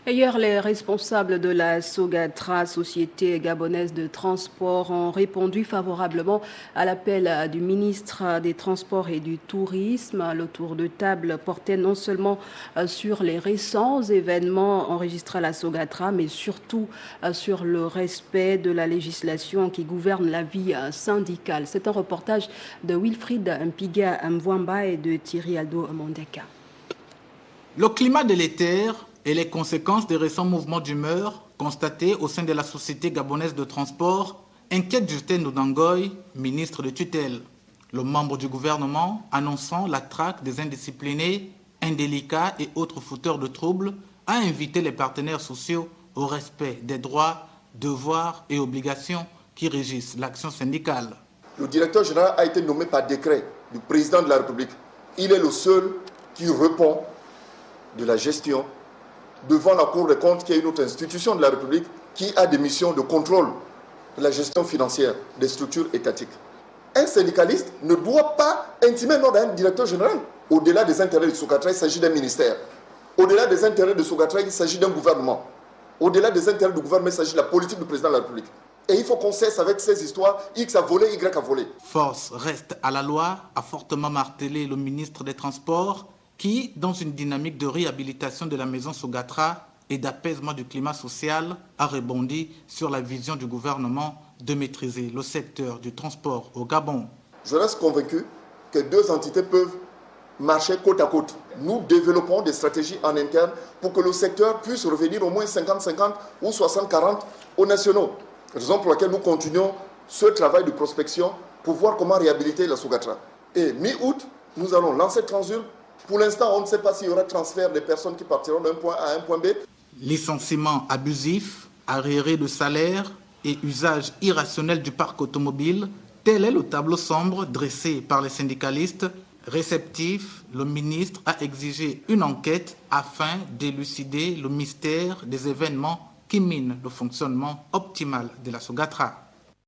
Hier, les responsables de la Sogatra, société gabonaise de transport, ont répondu favorablement à l'appel du ministre des Transports et du Tourisme. Le tour de table portait non seulement sur les récents événements enregistrés à la Sogatra, mais surtout sur le respect de la législation qui gouverne la vie syndicale. C'est un reportage de Wilfried Mpiga Mvwamba et de Thierry Aldo Mondeka. Le climat délétère et les conséquences des récents mouvements d'humeur constatés au sein de la Société gabonaise de transport inquiètent Justin Ndodangoy, ministre de tutelle. Le membre du gouvernement annonçant la traque des indisciplinés, indélicats et autres fouteurs de troubles a invité les partenaires sociaux au respect des droits, devoirs et obligations qui régissent l'action syndicale. Le directeur général a été nommé par décret du président de la République. Il est le seul qui répond de la gestion devant la Cour des comptes, qui est une autre institution de la République, qui a des missions de contrôle de la gestion financière des structures étatiques. Un syndicaliste ne doit pas intimer l'ordre d'un directeur général. Au-delà des intérêts de Sogatra, il s'agit d'un ministère. Au-delà des intérêts de Sogatra, il s'agit d'un gouvernement. Au-delà des intérêts du gouvernement, il s'agit de la politique du président de la République. Et il faut qu'on cesse avec ces histoires, X a volé, Y a volé. Force reste à la loi, a fortement martelé le ministre des Transports, qui, dans une dynamique de réhabilitation de la maison Sogatra et d'apaisement du climat social, a rebondi sur la vision du gouvernement de maîtriser le secteur du transport au Gabon. Je reste convaincu que deux entités peuvent marcher côte à côte. Nous développons des stratégies en interne pour que le secteur puisse revenir au moins 50-50 ou 60-40 aux nationaux. Raison pour laquelle nous continuons ce travail de prospection pour voir comment réhabiliter la Sogatra. Et mi-août, nous allons lancer Transurb. Pour l'instant, on ne sait pas s'il y aura transfert des personnes qui partiront d'un point A à un point B. Licenciement abusif, arriérés de salaire et usage irrationnel du parc automobile, tel est le tableau sombre dressé par les syndicalistes. Réceptif, le ministre a exigé une enquête afin d'élucider le mystère des événements qui minent le fonctionnement optimal de la Sogatra.